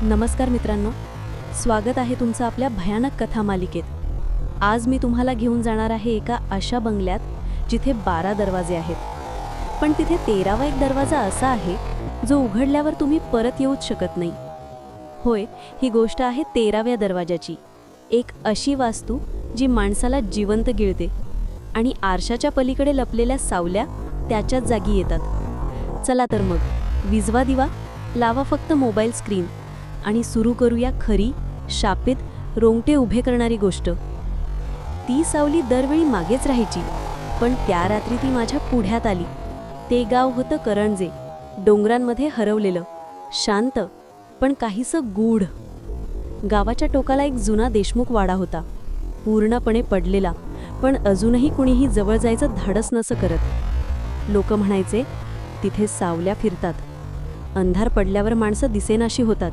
नमस्कार मित्रांनो, स्वागत आहे तुमचं आपल्या भयानक कथा मालिकेत. आज मी तुम्हाला घेऊन जाणार आहे एका अशा बंगल्यात जिथे 12 दरवाजे आहेत. पण तिथे 13वा एक दरवाजा असा आहे जो उघडल्यावर तुम्ही परत येऊच शकत नाही. होय, ही गोष्ट आहे 13व्या दरवाजाची. एक अशी वास्तू जी माणसाला जिवंत गिळते आणि आरशाच्या पलीकडे लपलेल्या सावल्या त्याच्याच जागी येतात. चला तर मग विझवा दिवा, लावा फक्त मोबाईल स्क्रीन आणि सुरू करूया खरी, शापित, रोंगटे उभे करणारी गोष्ट. ती सावली दरवेळी मागेच राहायची, पण त्या रात्री ती माझ्या पुढ्यात आली. ते गाव होतं करंजे, डोंगरांमध्ये हरवलेलं, शांत पण काहीसं गूढ. गावाच्या टोकाला एक जुना देशमुख वाडा होता, पूर्णपणे पडलेला, पण अजूनही कुणीही जवळ जायचं धाडस नसं करत. लोक म्हणायचे, तिथे सावल्या फिरतात, अंधार पडल्यावर माणसं दिसेनाशी होतात.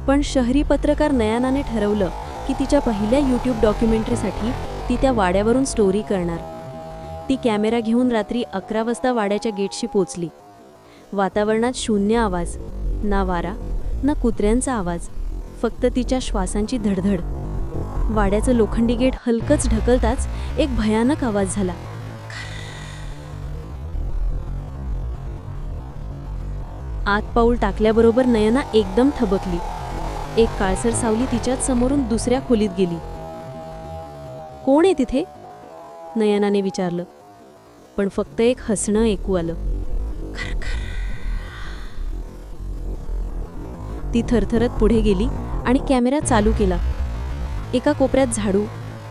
पण शहरी पत्रकार नयनाने ठरवलं की तिच्या पहिल्या यूट्यूब डॉक्युमेंटरीसाठी ती त्या वाड्यावरून स्टोरी करणार. ती कॅमेरा घेऊन रात्री 11 वाजता वाड्याच्या गेटशी पोचली. वातावरणात शून्य आवाज, ना वारा ना कुत्र्यांचा आवाज, फक्त तिच्या श्वासांची धडधड. वाड्याचं लोखंडी गेट हलकंच ढकलताच एक भयानक आवाज झाला. आत पाऊल टाकल्याबरोबर नयना एकदम थबकली. एक काळसर सावली तिच्याच समोरून दुसऱ्या खोलीत गेली. कोण आहे तिथे? नयनाने विचारलं, पण फक्त एक हसणं ऐकू आलं. ती थरथरत पुढे गेली आणि कॅमेरा चालू केला. एका कोपऱ्यात झाडू,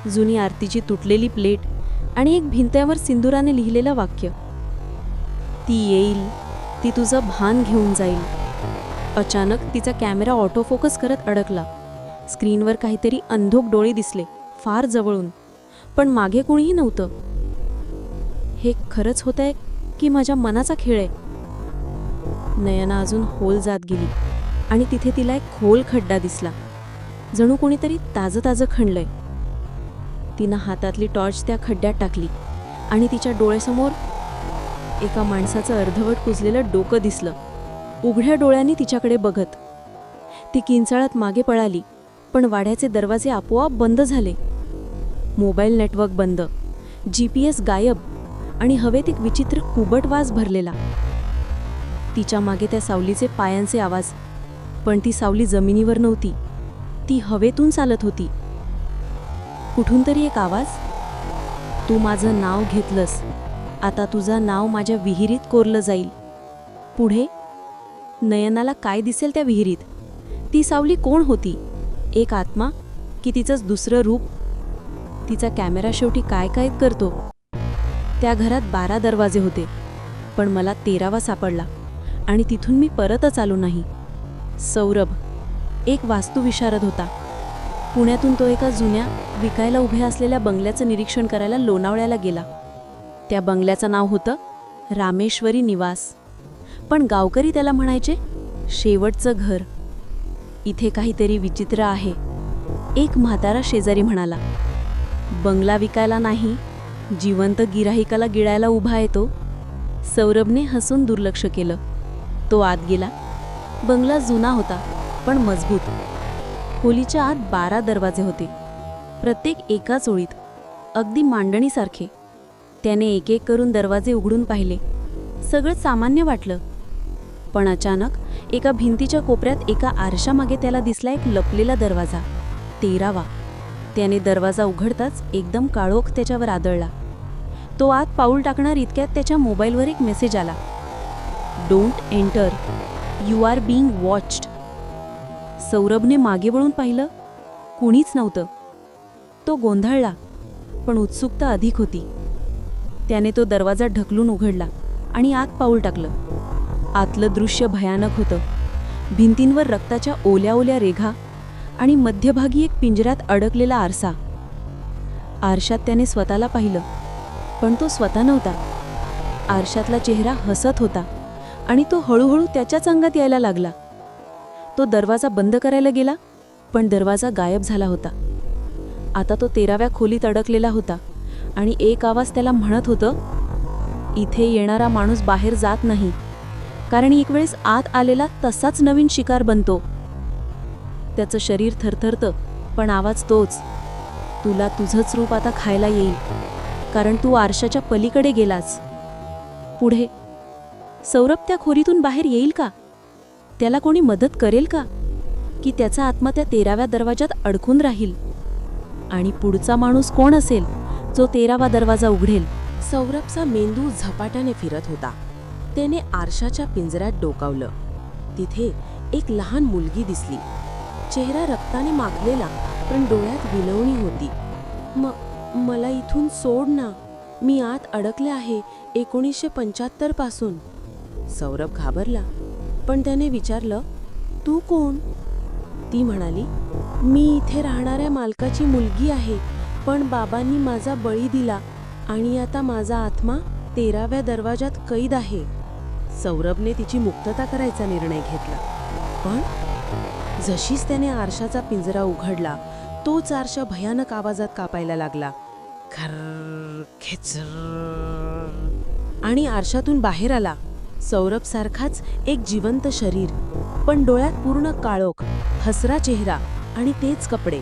जुनी आरतीची तुटलेली प्लेट आणि एक भिंत्यावर सिंदुराने लिहिलेलं वाक्य, ती येईल, ती तुझं भान घेऊन जाईल. अचानक तिचा कॅमेरा ऑटोफोकस करत अडकला. स्क्रीनवर काहीतरी अंधोक डोळे दिसले, फार जवळून, पण मागे कोणीही नव्हतं. हे खरंच होतंय की माझ्या मनाचा खेळ आहे? नयना अजून खोल जात गेली आणि तिथे तिला एक खोल खड्डा दिसला, जणू कोणीतरी ताजं खणलंय. तिनं हातातली टॉर्च त्या खड्ड्यात टाकली आणि तिच्या डोळ्यासमोर एका माणसाचं अर्धवट कुजलेलं डोकं दिसलं, उघड्या डोळ्यांनी तिच्याकडे बघत. ती किंचाळत मागे पळाली, पण वाड्याचे दरवाजे आपोआप बंद झाले. मोबाईल नेटवर्क बंद, GPS गायब आणि हवेत एक विचित्र कुबट वास भरलेला. तिच्या मागे त्या सावलीचे पायांचे आवाज, पण ती सावली जमिनीवर नव्हती, ती हवेतून चालत होती. कुठून तरी एक आवाज, तू माझं नाव घेतलंस, आता तुझं नाव माझ्या विहिरीत कोरलं जाईल. पुढे नयनाला काय दिसेल त्या विहिरीत? ती सावली कोण होती? एक आत्मा की तिचंच दुसरं रूप? तिचा कॅमेरा शेवटी काय कैद करतो? त्या घरात 12 दरवाजे होते, पण मला 13वा सापडला आणि तिथून मी परतच आलो नाही. सौरभ एक वास्तुविशारद होता. पुण्यातून तो एका जुन्या विकायला उभ्या असलेल्या बंगल्याचं निरीक्षण करायला लोणावळ्याला गेला. त्या बंगल्याचं नाव होतं रामेश्वरी निवास, पण गावकरी त्याला म्हणायचे शेवटचं घर. इथे काहीतरी विचित्र आहे, एक म्हातारा शेजारी म्हणाला. बंगला विकायला नाही, जिवंत गिराहिकाला गिळायला उभा आहे तो. सौरभने हसून दुर्लक्ष केलं. तो आत गेला. बंगला जुना होता, पण मजबूत. खोलीच्या आत 12 दरवाजे होते, प्रत्येक एकाच ओळीत, अगदी मांडणीसारखे. त्याने एक एक करून दरवाजे उघडून पाहिले. सगळं सामान्य वाटलं, पण अचानक एका भिंतीच्या कोपऱ्यात एका आरशामागे त्याला दिसला एक लपलेला दरवाजा, 13वा. त्याने दरवाजा उघडताच एकदम काळोख त्याच्यावर आदळला. तो आत पाऊल टाकणार इतक्यात त्याच्या मोबाईलवर एक मेसेज आला, don't enter, you are being watched. सौरभने मागे वळून पाहिलं, कुणीच नव्हतं. तो गोंधळला, पण उत्सुकता अधिक होती. त्याने तो दरवाजा ढकलून उघडला आणि आत पाऊल टाकलं. आतलं दृश्य भयानक होतं. भिंतींवर रक्ताच्या ओल्या ओल्या रेघा आणि मध्यभागी एक पिंजऱ्यात अडकलेला आरसा. आरशात त्याने स्वतःला पाहिलं, पण तो स्वतः नव्हता. आरशातला चेहरा हसत होता आणि तो हळूहळू त्याच्याच अंगात यायला लागला. तो दरवाजा बंद करायला गेला, पण दरवाजा गायब झाला होता. आता तो 13व्या खोलीत अडकलेला होता आणि एक आवाज त्याला म्हणत होतं, इथे येणारा माणूस बाहेर जात नाही, कारण एक वेळेस आत आलेला तसाच नवीन शिकार बनतो. त्याचं शरीर थरथरतं, पण आवाज तोच, तुला तुझंच रूप आता खायला येईल, कारण तू आरशाच्या पलीकडे गेलास. पुढे सौरभ त्या खोरीतून बाहेर येईल का? त्याला कोणी मदत करेल का? की त्याचा आत्मा त्या 13व्या दरवाजात अडकून राहील? आणि पुढचा माणूस कोण असेल जो 13वा दरवाजा उघडेल? सौरभचा मेंदू झपाट्याने फिरत होता. त्याने आरशाच्या पिंजऱ्यात डोकावलं. तिथे एक लहान मुलगी दिसली. चेहरा रक्ताने माखलेला, पण डोळ्यात विनवणी होती. मला इथून सोड ना, मी आत अडकले आहे 1975 पासून. सौरभ घाबरला, पण त्याने विचारलं, तू कोण? ती म्हणाली, मी इथे राहणाऱ्या मालकाची मुलगी आहे, पण बाबांनी माझा बळी दिला आणि आता माझा आत्मा 13व्या दरवाजात कैद आहे. सौरभने तिची मुक्तता करायचा निर्णय घेतला. पण जशीच त्याने आरशाचा पिंजरा उघडला, तोच आरशा भयानक आवाजात कापायला लागला. खर्र खेचर. आणि आरशातून बाहेर आला सौरभ सारखाच एक जिवंत शरीर, पण डोळ्यात पूर्ण काळोख, हसरा चेहरा आणि तेच कपडे.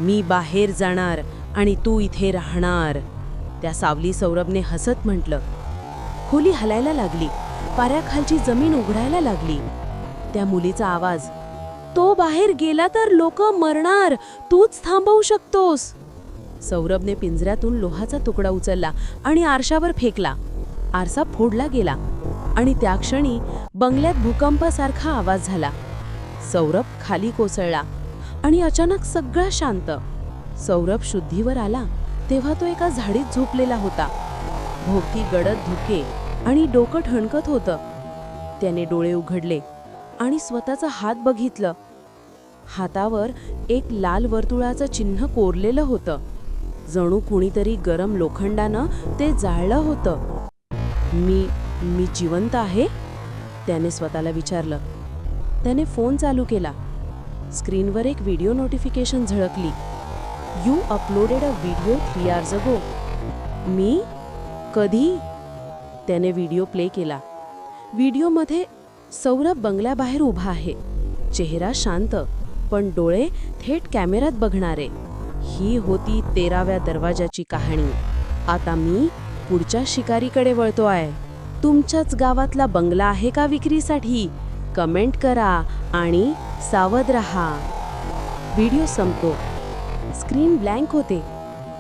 मी बाहेर जाणार आणि तू इथे राहणार, त्या सावली सौरभने हसत म्हटलं. खोली हलायला लागली. पाऱ्याखालची जमीन उघडायला लागली. त्या मुलीचा आवाज, तो बाहेर गेला तर लोक मरणार, तूच थांबवू शकतोस. सौरभने पिंजऱ्यातून लोहाचा तुकडा उचलला आणि आरशावर फेकला. आरसा फोडला गेला आणि त्या क्षणी बंगल्यात भूकंपासारखा आवाज झाला. सौरभ खाली कोसळला आणि अचानक सगळं शांत. सौरभ शुद्धीवर आला तेव्हा तो एका झाडीत झोपलेला होता. भोवती गडद धुके आणि डोकं ठणकत होतं. त्याने डोळे उघडले आणि स्वतःचा हात बघितलं. हातावर एक लाल वर्तुळाचं चिन्ह कोरलेलं होतं. जणू कुणीतरी गरम लोखंडानं ते जाळलं होतं. मी जिवंत आहे? त्याने स्वतःला विचारलं. त्याने फोन चालू केला. स्क्रीनवर एक व्हिडिओ नोटिफिकेशन झळकली. You uploaded a video 3 hours ago. मी? कधी? त्याने व्हिडिओ प्ले केला. व्हिडिओमध्ये सौरभ बंगल्याबाहेर उभा आहे. चेहरा शांत, पण डोळे थेट कॅमेऱ्यात बघणारे. ही होती 13व्या दरवाजाची कहाणी. आता मी पुढच्या शिकारीकडे वळतो आहे. तुमच्याच गावातला बंगला आहे का विक्रीसाठी? कमेंट करा आणि सावध रहा. व्हिडिओ संपतो. स्क्रीन ब्लँक होते,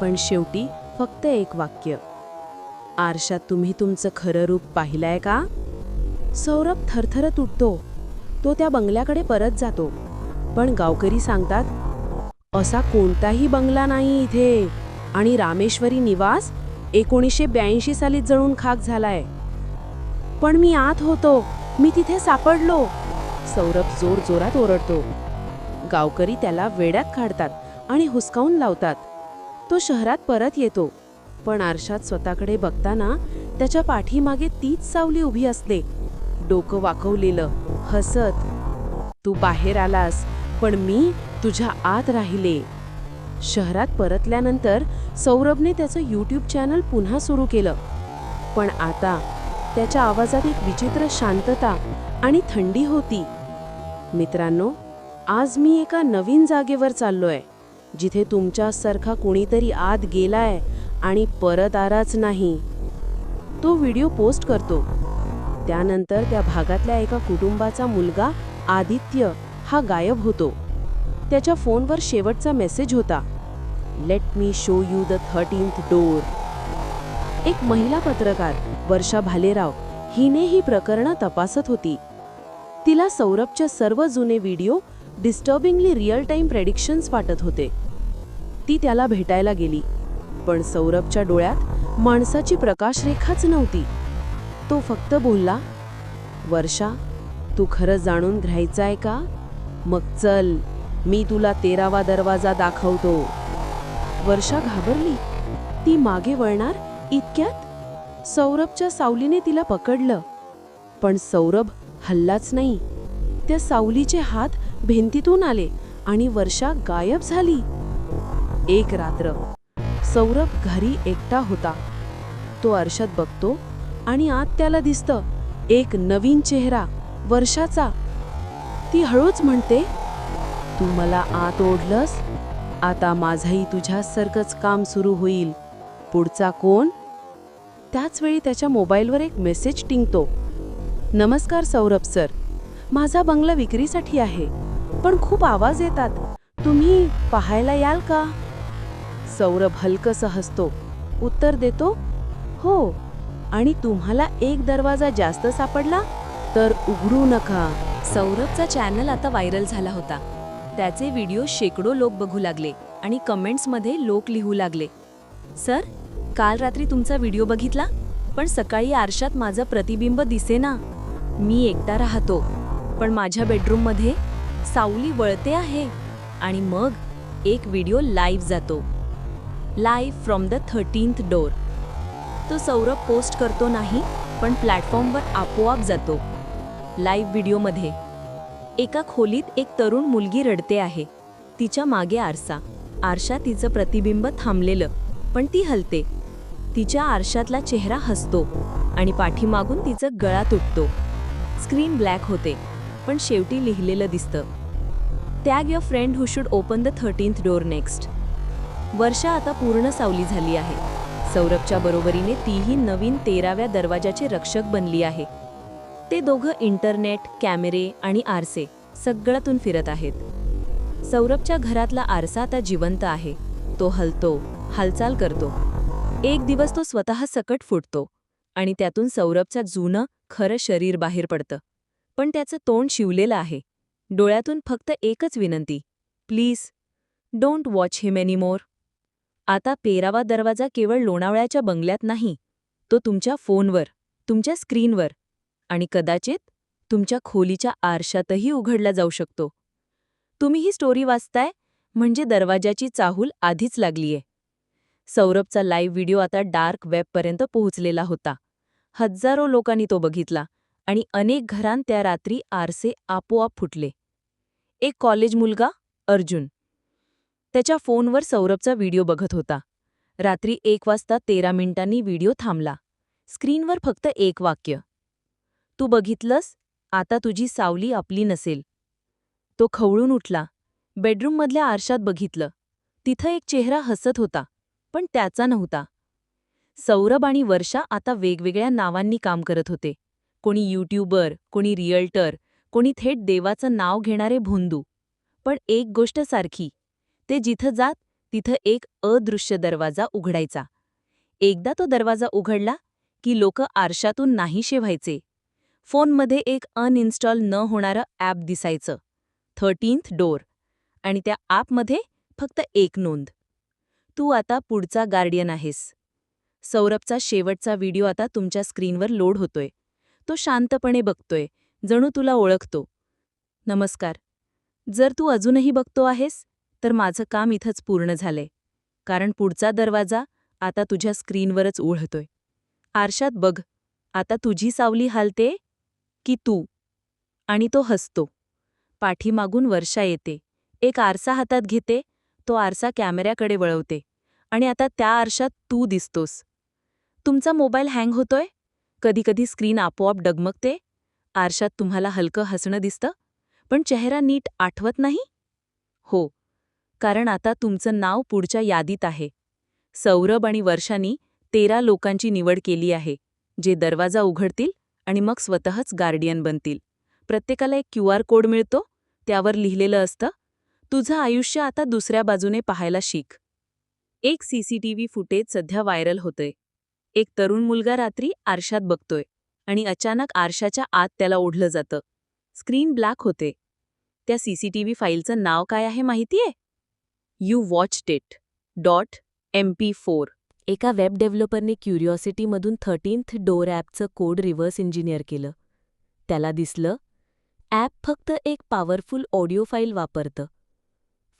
पण शेवटी फक्त एक वाक्य, आरशात तुम्ही तुमचं खरं रूप पाहिलंय का? सौरभ थरथरत उठतो. तो त्या बंगल्याकडे परत जातो, पण गावकरी सांगतात, असा कोणताही बंगला नाही इथे, आणि रामेश्वरी निवास 1982 सालीच जळून खाक झालाय. पण मी आत होतो, मी तिथे सापडलो. सौरभ जोर जोरात ओरडतो. गावकरी त्याला वेड्यात काढतात आणि हुसकावून लावतात. तो शहरात परत येतो, पण आरशात स्वतःकडे बघताना त्याच्या पाठीमागे तीच सावली उभी असते, डोकं वाकवलेलं, हसत. तू बाहेर आलास, पण मी तुझ्या आत राहिले. शहरात परतल्यानंतर सौरभने त्याचं यूट्यूब चॅनल पुन्हा सुरू केलं, पण आता त्याच्या आवाजात एक विचित्र शांतता आणि थंडी होती. मित्रांनो, आज मी एका नवीन जागेवर चाललोय, जिथे तुमच्यासारखा कोणीतरी आत गेलाय आणि परत आलाच नाही. तो व्हिडिओ पोस्ट करतो. त्यानंतर त्या भागातल्या एका कुटुंबाचा मुलगा आदित्य हा गायब होतो. त्याच्या फोनवर शेवटचा मेसेज होता, let me show you the 13th door. एक महिला पत्रकार वर्षा भालेराव हिने ही प्रकरणं तपासत होती. तिला सौरभच्या सर्व जुने व्हिडिओ डिस्टर्बिंगली रिअल टाइम प्रेडिक्शन्स वाटत होते. ती त्याला भेटायला गेली, पण सौरभच्या डोळ्यात माणसाची प्रकाशरेखाच नव्हती. तो फक्त बोलला, वर्षा, तू खरं जाणून घ्यायचं का? मग चल, मी तुला 13वा दरवाजा दाखवतो. वर्षा घाबरली. ती मागे वळणार इतक्यात सौरभच्या सावलीने तिला पकडलं, पण सौरभ हल्लाच नाही. त्या सावलीचे हात भिंतीतून आले आणि वर्षा गायब झाली. एक रात्र सौरभ घरी एकटा होता. तो आरशात बघतो आणि आत त्याला दिसतं एक नवीन चेहरा, वर्षाचा. ती हळूच म्हणते, तू मला आत ओढलंस, आता माझंही तुझ्यासारखंच काम सुरू होईल. पुढचा कोण? त्याच वेळी त्याच्या मोबाईलवर एक मेसेज टिंगतो. नमस्कार सौरभ सर, माझा बंगला विक्रीसाठी आहे, पण खूप आवाज येतात. तुम्ही पाहायला याल का? सौरभ हलकसं हसतो. उत्तर देतो, हो. आणि तुम्हाला एक दरवाजा जास्त सापडला तर उघडू नका. सौरभचा चॅनल आता व्हायरल झाला होता. त्याचे व्हिडिओ शेकडो लोक बघू लागले आणि कमेंट्समध्ये लोक लिहू लागले, सर, काल रात्री तुमचा व्हिडिओ बघितला, पण सकाळी आरशात माझं प्रतिबिंब दिसेना. मी एकटा राहतो, पण माझ्या बेडरूममध्ये सावली वळते आहे. आणि मग एक व्हिडिओ लाईव्ह जातो, live from the 13th door. तो सौरभ पोस्ट करतो नाही, पण प्लॅटफॉर्मवर आपोआप जातो. लाईव्ह व्हिडिओमध्ये एका खोलीत एक तरुण मुलगी रडते आहे. तिच्या मागे आरशात तिचं प्रतिबिंब थांबलेलं, पण ती हलते. तिच्या आरशातला चेहरा हसतो आणि पाठीमागून तिचं गळा तुटतो. स्क्रीन ब्लॅक होते, पण शेवटी लिहिलेलं दिसतं, tag your friend who should open the 13th door next. Varsha आता पूर्ण सावली झाली आहे. सौरभच्या बरोबरीने तीही नवीन 13व्या दरवाजाचे रक्षक बनली आहे. ते दोघं इंटरनेट, कॅमेरे आणि आरसे सगळ्यातून फिरत आहेत. सौरभच्या घरातला आरसा आता जिवंत आहे. तो हलतो, हालचाल करतो. एक दिवस तो स्वतः सकट फुटतो आणि त्यातून सौरभचं जुनं खरं शरीर बाहेर पडतं. पण त्याचं तोंड शिवलेलं आहे. डोळ्यातून फक्त एकच विनंती, please don't watch him anymore. आता 13वा दरवाजा केवळ लोणावळ्याच्या बंगल्यात नाही, तो तुमच्या फोनवर, तुमच्या स्क्रीनवर आणि कदाचित तुमच्या खोलीच्या आरशातही उघडला जाऊ शकतो. तुम्ही ही स्टोरी वाचताय म्हणजे दरवाजाची चाहूल आधीच लागलीये. सौरभचा लाईव्ह व्हिडिओ आता डार्क वेबपर्यंत पोहोचलेला होता. हजारो लोकांनी तो बघितला आणि अनेक घरांत त्या रात्री आरसे आपोआप फुटले. एक कॉलेज मुलगा, अर्जुन, त्याच्या फोनवर सौरभचा व्हिडिओ बघत होता. रात्री 1 वाजता 13 मिनिटांनी व्हिडिओ थांबला. स्क्रीनवर फक्त एक वाक्य, तू बघितलंस, आता तुझी सावली आपली नसेल. तो खवळून उठला. बेडरूममधल्या आरशात बघितलं. तिथं एक चेहरा हसत होता, पण त्याचा नव्हता. सौरभ आणि वर्षा आता वेगवेगळ्या नावांनी काम करत होते. कोणी यूट्यूबर, कोणी रिअल्टर, कोणी थेट देवाचं नाव घेणारे भोंदू. पण एक गोष्ट सारखी, ते जिथं जात तिथं एक अदृश्य दरवाजा उघडायचा. एकदा तो दरवाजा उघडला की लोक आरशातून नाहीशे व्हायचे. फोनमध्ये एक अनइन्स्टॉल न होणारं ॲप दिसायचं, 13th डोर, आणि त्या ॲपमध्ये फक्त एक नोंद, तू आता पुढचा गार्डियन आहेस. सौरभचा शेवटचा व्हिडिओ आता तुमच्या स्क्रीनवर लोड होतोय. तो शांतपणे बघतोय, जणू तुला ओळखतो. नमस्कार. जर तू अजूनही बघतो आहेस, तर माझं काम इथंच पूर्ण झालंय. कारण पुढचा दरवाजा आता तुझ्या स्क्रीनवरच उघडतोय. आरशात बघ, आता तुझी सावली हालते की तू? आणि तो हसतो. पाठीमागून वर्षा येते, एक आरसा हातात घेते. तो आरसा कॅमेऱ्याकडे वळवते आणि आता त्या आरशात तू दिसतोस. तुमचा मोबाईल हँग होतोय, कधीकधी स्क्रीन आपोआप डगमगते. आरशात तुम्हाला हलकं हसणं दिसतं, पण चेहरा नीट आठवत नाही. हो, कारण आता तुमचं नाव पुढच्या यादीत आहे. सौरभ आणि वर्षांनी 13 लोकांची निवड केली आहे, जे दरवाजा उघडतील आणि मग स्वतःच गार्डियन बनतील. प्रत्येकाला एक QR कोड मिळतो. त्यावर लिहिलेलं असतं, तुझं आयुष्य आता दुसऱ्या बाजूने पाहायला शिक. एक CCTV फुटेज सध्या व्हायरल होतंय. एक तरुण मुलगा रात्री आरशात बघतोय आणि अचानक आरशाच्या आत त्याला ओढलं जातं. स्क्रीन ब्लॅक होते. त्या CCTV फाईलचं नाव काय आहे माहितीये? You watched it .mp4. एका वेब डेव्हलपरने क्युरिओसिटीमधून 13th डोर ॲपचं कोड रिव्हर्स इंजिनियर केलं. त्याला दिसलं, ॲप फक्त एक पॉवरफुल ऑडिओ फाईल वापरतं.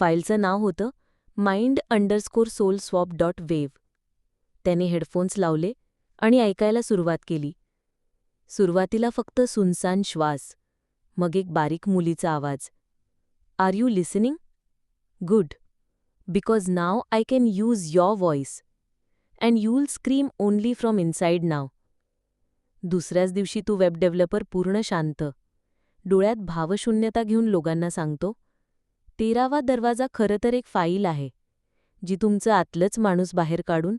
फाईलचं नाव होतं mind_soulswap.wave. त्याने हेडफोन्स लावले आणि ऐकायला सुरुवात केली. सुरुवातीला फक्त सुनसान श्वास, मग एक बारीक मुलीचा आवाज. Are you listening? Good. Because now I can use your voice and you'll scream only from inside now. दुसऱ्याच दिवशी तू वेब डेव्हलपर पूर्ण शांत, डोळ्यात भावशून्यता घेऊन लोकांना सांगतो, 13वा दरवाजा खरं तर एक फाईल आहे जी तुमचं आतलंच माणूस बाहेर काढून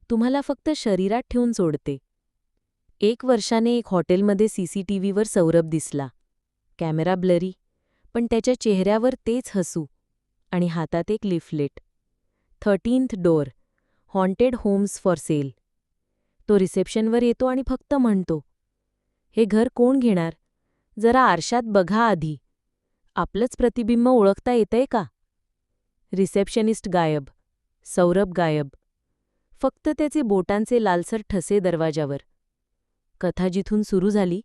तुम्हाला फक्त शरीरात ठेवून सोडते. 1 वर्षाने एक हॉटेलमध्ये CCTVवर सौरभ दिसला. कॅमेरा ब्लरी, पण त्याच्या चेहऱ्यावर तेच हसू आणि हातात एक leaflet. 13th door, haunted homes for sale. तो रिसेप्शनवर येतो आणि फक्त म्हणतो, हे घर कोण घेणार? जरा आरशात बघा आधी. आपलंच प्रतिबिंब ओळखता येतंय का? रिसेप्शनिस्ट गायब, सौरभ गायब. फक्त त्याचे बोटांचे लालसर ठसे दरवाजावर. कथा जिथून सुरू झाली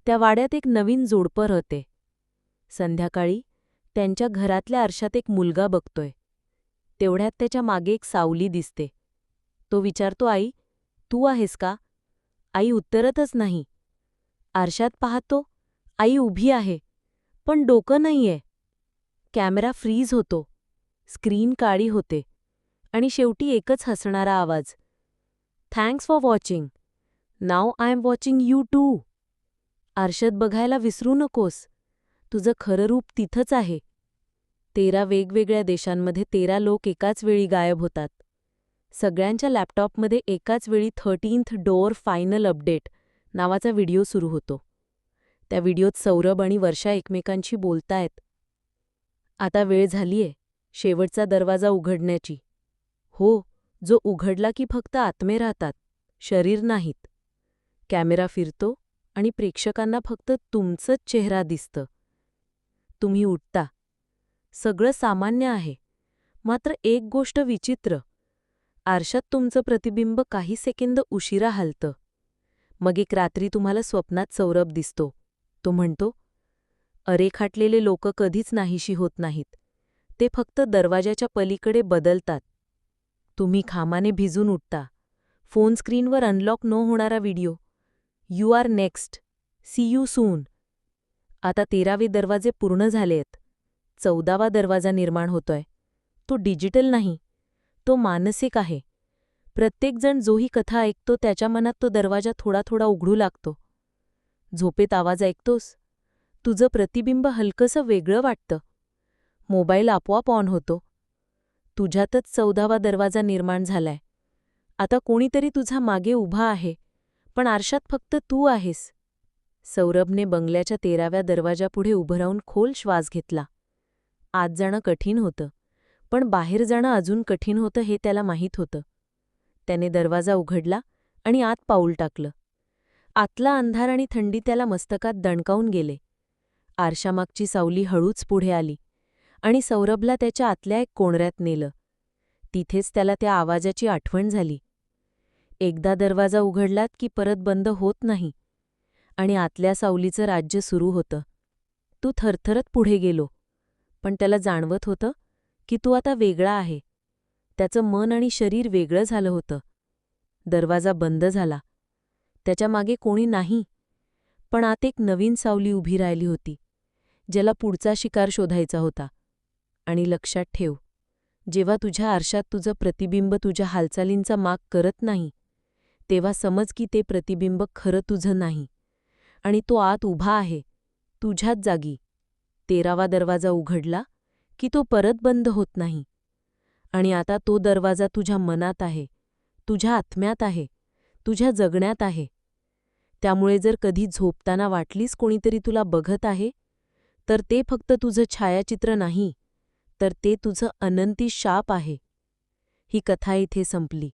त्या वाड्यात एक नवीन जोडपं राहते. संध्याकाळी त्यांच्या घरातल्या आरशात एक मुलगा बघतोय. तेवढ्यात त्याच्या मागे एक सावली दिसते. तो विचारतो, आई, तू आहेस का? आई उत्तरतच नाही. आरशात पाहतो, आई उभी आहे, पण डोकं नाहीये. कॅमेरा फ्रीज होतो, स्क्रीन काळी होते आणि शेवटी एकच हसणारा आवाज, थँक्स फॉर वॉचिंग. नाव I am watching you too. आरशात बघायला विसरू नकोस. तुझं खरं रूप तिथंच आहे. 13 वेगवेगळ्या देशांमध्ये 13 लोक एकाच वेळी गायब होतात. सगळ्यांच्या लॅपटॉपमध्ये एकाच वेळी 13th डोअर फायनल अपडेट नावाचा व्हिडिओ सुरू होतो. त्या व्हिडिओत सौरभ आणि वर्षा एकमेकांशी बोलतायत. आता वेळ झालीये शेवटचा दरवाजा उघडण्याची. हो, जो उघडला की फक्त आत्मे राहतात, शरीर नाहीत. कॅमेरा फिरतो आणि प्रेक्षकांना फक्त तुमचंच चेहरा दिसतं. तुम्ही उठता. सगळं सामान्य आहे. मात्र एक गोष्ट विचित्र. आरशात तुमचं प्रतिबिंब काही सेकंद उशिरा हलतं. मग एक रात्री तुम्हाला स्वप्नात सौरभ दिसतो. तो म्हणतो, अरेखाटलेले लोक कधीच नाहीशी होत नाहीत. ते फक्त दरवाजाच्या पलीकडे बदलतात. तुम्ही घामाने भिजून उठता. फोन स्क्रीनवर अनलॉक न होणारा video. You are next. See you soon. आता 13वे दरवाजे पूर्ण झालेत. 14वा दरवाजा निर्माण होतोय. तो डिजिटल नाही, तो मानसिक आहे. प्रत्येकजण जो ही कथा ऐकतो त्याच्या मनात तो दरवाजा थोडा थोडा उघडू लागतो. झोपेत आवाज ऐकतोस. तुझं प्रतिबिंब हलकंसं वेगळं वाटतं. मोबाईल आपोआप ऑन होतो. तुझ्यातच 14वा दरवाजा निर्माण झालाय. आता कोणीतरी तुझा मागे उभा आहे, पण आरशात फक्त तू आहेस. सौरभने बंगल्याच्या 13व्या दरवाजापुढे उभं राहून खोल श्वास घेतला. आत जाणं कठीण होतं, पण बाहेर जाणं अजून कठीण होतं हे त्याला माहीत होतं. त्याने दरवाजा उघडला आणि आत पाऊल टाकलं. आतला अंधार आणि थंडी त्याला मस्तकात दणकावून गेले. आरशामागची सावली हळूच पुढे आली आणि सौरभला त्याच्या आतल्या एक कोणऱ्यात नेलं. तिथेच त्याला त्या आवाजाची आठवण झाली. एकदा दरवाजा उघडलात की परत बंद होत नाही. आणि आतल्या सावलीचं राज्य सुरू होतं. तू थरथरत पुढे गेलो, पण त्याला जाणवत होतं की तू आता वेगळा आहे. त्याचं मन आणि शरीर वेगळं झालं होतं. दरवाजा बंद झाला. त्याच्या मागे कोणी नाही, पण आत एक नवीन सावली उभी राहिली होती, ज्याला पुढचा शिकार शोधायचा होता. आणि लक्षात ठेव, जेव्हा तुझ्या आरशात तुझं प्रतिबिंब तुझ्या हालचालींचा माग करत नाही, तेव्हा समज की ते प्रतिबिंब खरं तुझं नाही आणि तो आत उभा आहे, तुझ्याच जागी. 13वा दरवाजा उघडला की तो परत बंद होत नाही. आणि आता तो दरवाजा तुझ्या मनात आहे, तुझ्या आत्म्यात आहे, तुझ्या जगण्यात आहे. त्यामुळे जर कधी झोपताना वाटलीस कोणीतरी तुला बघत आहे, तर ते फक्त तुझं छायाचित्र नाही, तर ते तुझं अनंती शाप आहे. ही कथा इथे संपली.